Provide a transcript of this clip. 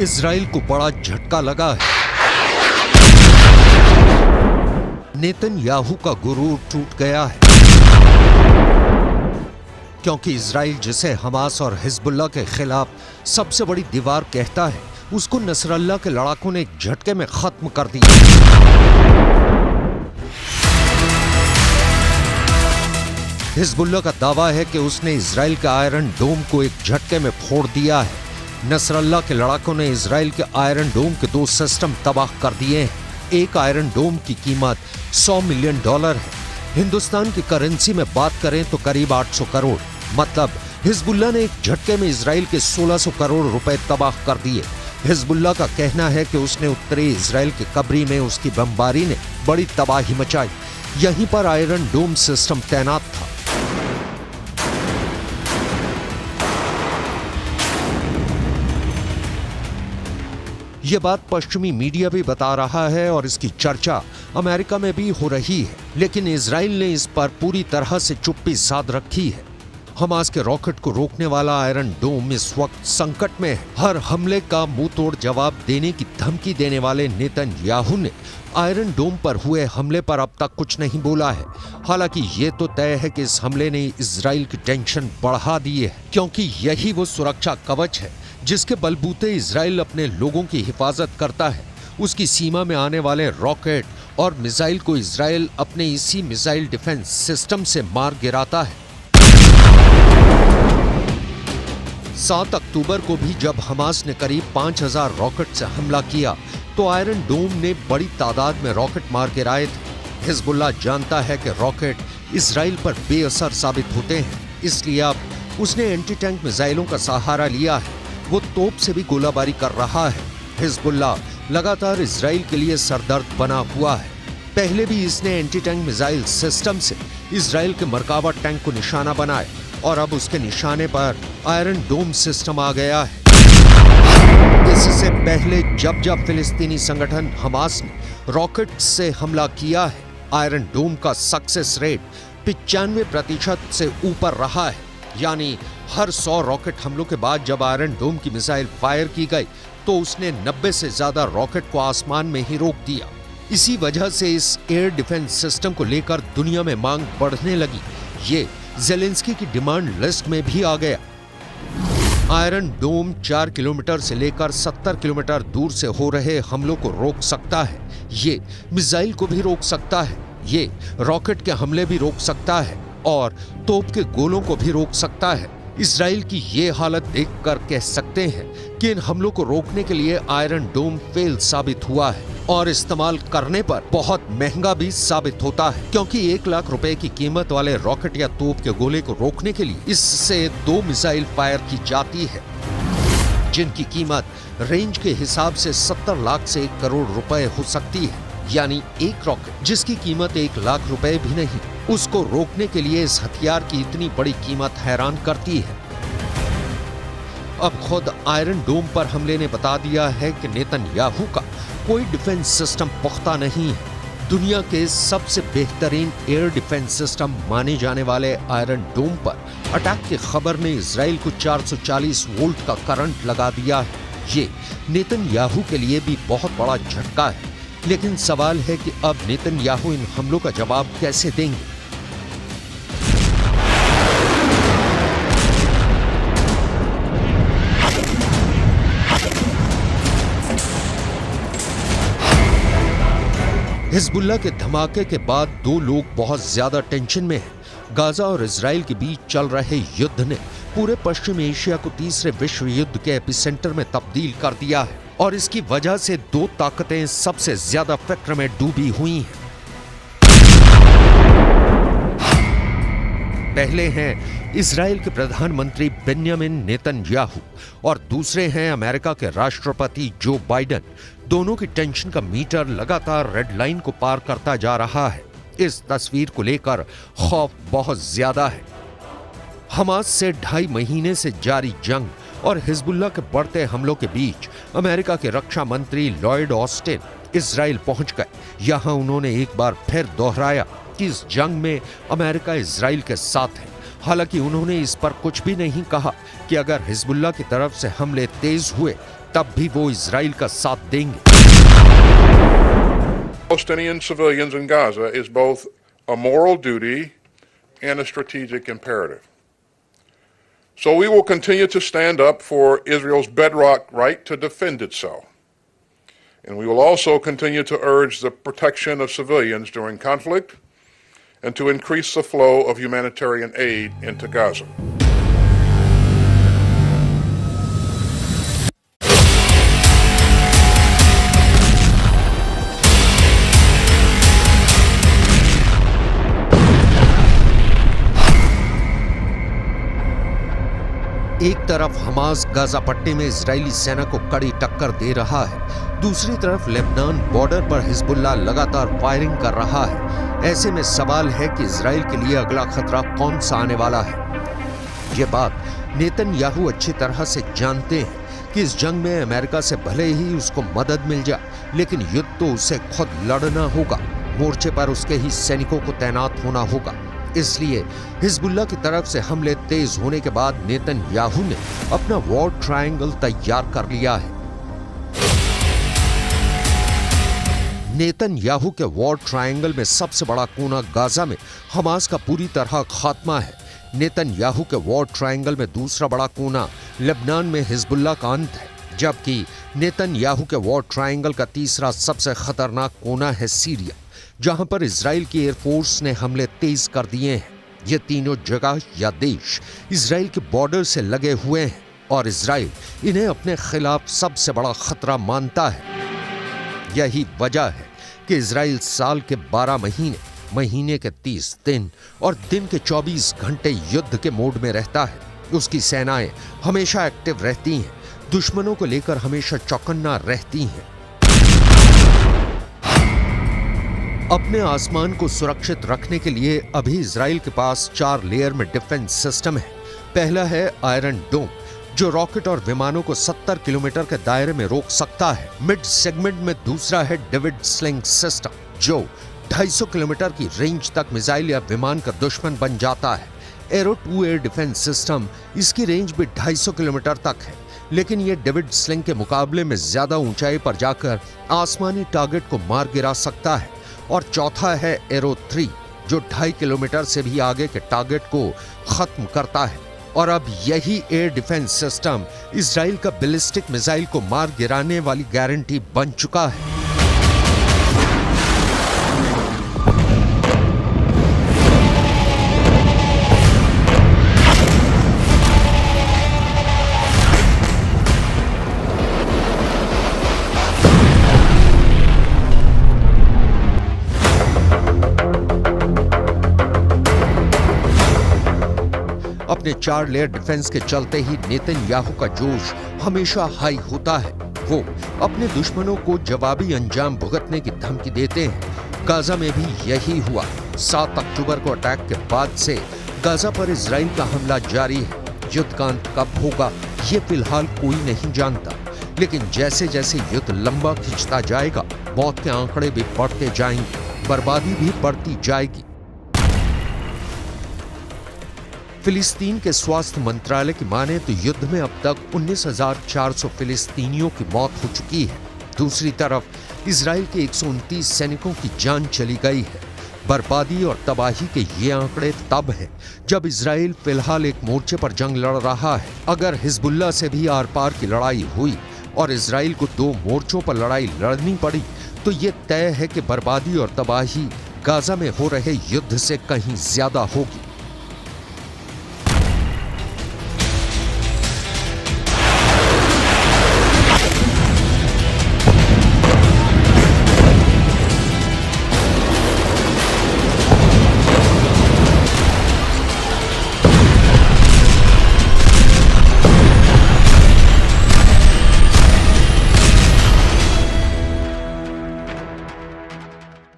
Israel को बड़ा झटका लगा है। नेतन्याहू का गुरूर टूट गया है, क्योंकि इजराइल जिसे हमास और हिजबुल्लाह के खिलाफ सबसे बड़ी दीवार कहता है, उसको नसरल्लाह के लड़ाकों ने एक झटके में खत्म कर दिया। हिजबुल्लाह का दावा है कि उसने इजराइल के आयरन डोम को एक झटके में फोड़ दिया है। नसरल्लाह के लड़ाकों ने इजराइल के आयरन डोम के 2 सिस्टम तबाह कर दिए हैं। एक आयरन डोम की कीमत $100 मिलियन है। हिंदुस्तान की करेंसी में बात करें तो करीब 800 करोड़। मतलब हिजबुल्लाह ने एक झटके में इजराइल के 1600 करोड़ रुपए तबाह कर दिए। हिजबुल्लाह का कहना है कि उसने उत्तरी इजराइल के कब्री में उसकी बमबारी ने बड़ी तबाही मचाई। यहीं पर आयरन डोम सिस्टम तैनात था। यह बात पश्चिमी मीडिया भी बता रहा है और इसकी चर्चा अमेरिका में भी हो रही है, लेकिन इजराइल ने इस पर पूरी तरह से चुप्पी साध रखी है। हमास के रॉकेट को रोकने वाला आयरन डोम इस वक्त संकट में है। हर हमले का मुंह तोड़ जवाब देने की धमकी देने वाले नेतन्याहू ने आयरन डोम पर हुए हमले पर अब तक कुछ नहीं बोला है। हालांकि ये तो तय है कि इस हमले ने इजराइल की टेंशन बढ़ा दी है, क्योंकि यही वो सुरक्षा कवच है जिसके बलबूते इजराइल अपने लोगों की हिफाजत करता है। उसकी सीमा में आने वाले रॉकेट और मिसाइल को इजराइल अपने इसी मिसाइल डिफेंस सिस्टम से मार गिराता है। 7 अक्टूबर को भी जब हमास ने करीब 5000 रॉकेट से हमला किया तो आयरन डोम ने बड़ी तादाद में रॉकेट मार गिराए थे। हिजबुल्लाह जानता है कि रॉकेट इजराइल पर बेअसर साबित होते हैं, इसलिए अब उसने एंटी टैंक मिसाइलों का सहारा लिया है। वो तोप से भी गोलाबारी कर रहा है। हिजबुल्लाह लगातार इजराइल के लिए सरदर्द बना हुआ है। पहले भी इसने एंटी टैंक मिसाइल सिस्टम से इजराइल के मरकाबा टैंक को निशाना बनाया और अब उसके निशाने पर आयरन डोम सिस्टम आ गया है। इससे पहले जब जब फिलिस्तीनी संगठन हमास ने रॉकेट से हमला किया है, आयरन डोम का सक्सेस रेट 95% से ऊपर रहा है। यानी हर 100 रॉकेट हमलों के बाद जब आयरन डोम की मिसाइल फायर की गई तो उसने 90 से ज्यादा रॉकेट को आसमान में ही रोक दिया। इसी वजह से इस एयर डिफेंस सिस्टम को लेकर दुनिया में मांग बढ़ने लगी। ये ज़ेलेंस्की की डिमांड लिस्ट में भी आ गया। आयरन डोम 4 किलोमीटर से लेकर 70 किलोमीटर दूर से हो रहे हमलों को रोक सकता है। ये मिसाइल को भी रोक सकता है, ये रॉकेट के हमले भी रोक सकता है और तोप के गोलों को भी रोक सकता है। इजराइल की ये हालत देखकर कह सकते हैं कि इन हमलों को रोकने के लिए आयरन डोम फेल साबित हुआ है और इस्तेमाल करने पर बहुत महंगा भी साबित होता है, क्योंकि 1 लाख रुपए की कीमत वाले रॉकेट या तोप के गोले को रोकने के लिए इससे 2 मिसाइल फायर की जाती है, जिनकी कीमत रेंज के हिसाब से 70 लाख से 1 करोड़ रुपए हो सकती है। यानी एक रॉकेट जिसकी कीमत 1 लाख रुपए भी नहीं, उसको रोकने के लिए इस हथियार की इतनी बड़ी कीमत हैरान करती है। अब खुद आयरन डोम पर हमले ने बता दिया है कि नेतन्याहू का कोई डिफेंस सिस्टम पुख्ता नहीं है। दुनिया के सबसे बेहतरीन एयर डिफेंस सिस्टम माने जाने वाले आयरन डोम पर अटैक की खबर ने इजराइल को 440 वोल्ट का करंट लगा दिया है। ये नेतन्याहू के लिए भी बहुत बड़ा झटका है। लेकिन सवाल है कि अब नेतन्याहू इन हमलों का जवाब कैसे देंगे। हिजबुल्लाह के धमाके के बाद 2 लोग बहुत ज्यादा टेंशन में हैं। गाजा और इजराइल के बीच चल रहे युद्ध ने पूरे पश्चिम एशिया को तीसरे विश्व युद्ध के एपिसेंटर में तब्दील कर दिया है और इसकी वजह से 2 ताकतें सबसे ज्यादा फिक्र में डूबी हुई हैं। पहले हैं इजराइल के प्रधानमंत्री बेंयामिन नेतन्याहू और दूसरे हैं अमेरिका के राष्ट्रपति जो बाइडेन। दोनों की टेंशन का मीटर लगातार रेड लाइन को पार करता जा रहा है। इस तस्वीर को लेकर खौफ बहुत ज्यादा है। हमास से 2.5 महीने से जारी जंग और हिजबुल्लाह के बढ़ते हमलों के बीच अमेरिका के रक्षा मंत्री लॉयड ऑस्टिन इजराइल पहुंच गए। यहां उन्होंने एक बार फिर दोहराया कि इस जंग में अमेरिका इजराइल के साथ है। हालांकि उन्होंने इस पर कुछ भी नहीं कहा कि अगर हिजबुल्लाह की तरफ से हमले तेज हुए तब भी वो इजराइल का साथ देंगे। Palestinian civilians in Gaza is both a moral duty and a strategic imperative. So we will continue to stand up for Israel's bedrock right to defend itself. And we will also continue to urge the protection of civilians during conflict and to increase the flow of humanitarian aid into Gaza. एक तरफ Hamas Gaza पट्टी में Israeli सेना को कड़ी टक्कर दे रहा है, दूसरी तरफ लेबनान बॉर्डर पर हिजबुल्लाह लगातार फायरिंग कर रहा है। ऐसे में सवाल है कि इजराइल के लिए अगला खतरा कौन सा आने वाला है। ये बात नेतन्याहू अच्छी तरह से जानते हैं कि इस जंग में अमेरिका से भले ही उसको मदद मिल जाए, लेकिन युद्ध तो उसे खुद लड़ना होगा। मोर्चे पर उसके ही सैनिकों को तैनात होना होगा। इसलिए हिजबुल्लाह की तरफ से हमले तेज होने के बाद नेतन्याहू ने अपना वॉर ट्रायंगल तैयार कर लिया है। नेतन्याहू के वॉर ट्रायंगल में सबसे बड़ा कोना गाजा में हमास का पूरी तरह खात्मा है। नेतन्याहू के वॉर ट्रायंगल में दूसरा बड़ा कोना लेबनान में हिजबुल्लाह का अंत है, जबकि नेतन्याहू के वॉर ट्रायंगल का तीसरा सबसे खतरनाक कोना है सीरिया, जहां पर इजराइल की एयरफोर्स ने हमले तेज कर दिए हैं। ये तीनों जगह या देश इजराइल के बॉर्डर से लगे हुए हैं और इजराइल इन्हें अपने खिलाफ सबसे बड़ा खतरा मानता है। यही वजह है कि इजराइल साल के 12 महीने, महीने के 30 दिन और दिन के 24 घंटे युद्ध के मोड में रहता है। उसकी सेनाएं हमेशा एक्टिव रहती हैं, दुश्मनों को लेकर हमेशा चौकन्ना रहती हैं। अपने आसमान को सुरक्षित रखने के लिए अभी इजराइल के पास 4 लेयर में डिफेंस सिस्टम है। पहला है आयरन डोम, जो रॉकेट और विमानों को 70 किलोमीटर के दायरे में रोक सकता है। मिड सेगमेंट में दूसरा है डेविड स्लिंग सिस्टम, जो 250 किलोमीटर की रेंज तक मिसाइल या विमान का दुश्मन बन जाता है। एरो 2 एयर डिफेंस सिस्टम, इसकी रेंज भी 250 किलोमीटर तक है, लेकिन यह डेविड स्लिंग के मुकाबले में ज्यादा ऊंचाई पर जाकर आसमानी टारगेट को मार गिरा सकता है। और चौथा है एरो 3, जो 2.5 किलोमीटर से भी आगे के टारगेट को खत्म करता है। और अब यही एयर डिफेंस सिस्टम इजराइल का बैलिस्टिक मिसाइल को मार गिराने वाली गारंटी बन चुका है। अपने 4 लेयर डिफेंस के चलते ही नेतन्याहू का जोश हमेशा हाई होता है। वो अपने दुश्मनों को जवाबी अंजाम भुगतने की धमकी देते हैं। गाजा में भी यही हुआ। 7 अक्टूबर को अटैक के बाद से गाजा पर इजराइल का हमला जारी है। युद्ध का अंत कब होगा ये फिलहाल कोई नहीं जानता, लेकिन जैसे जैसे युद्ध लंबा खिंचता जाएगा, मौत के आंकड़े भी बढ़ते जाएंगे, बर्बादी भी बढ़ती जाएगी। फिलिस्तीन के स्वास्थ्य मंत्रालय की माने तो युद्ध में अब तक 19,400 फिलिस्तीनियों की मौत हो चुकी है। दूसरी तरफ इजराइल के 129 सैनिकों की जान चली गई है। बर्बादी और तबाही के ये आंकड़े तब हैं जब इजराइल फिलहाल एक मोर्चे पर जंग लड़ रहा है। अगर हिजबुल्लाह से भी आर पार की लड़ाई हुई और इजराइल को 2 मोर्चों पर लड़ाई लड़नी पड़ी, तो ये तय है कि बर्बादी और तबाही गाजा में हो रहे युद्ध से कहीं ज्यादा होगी।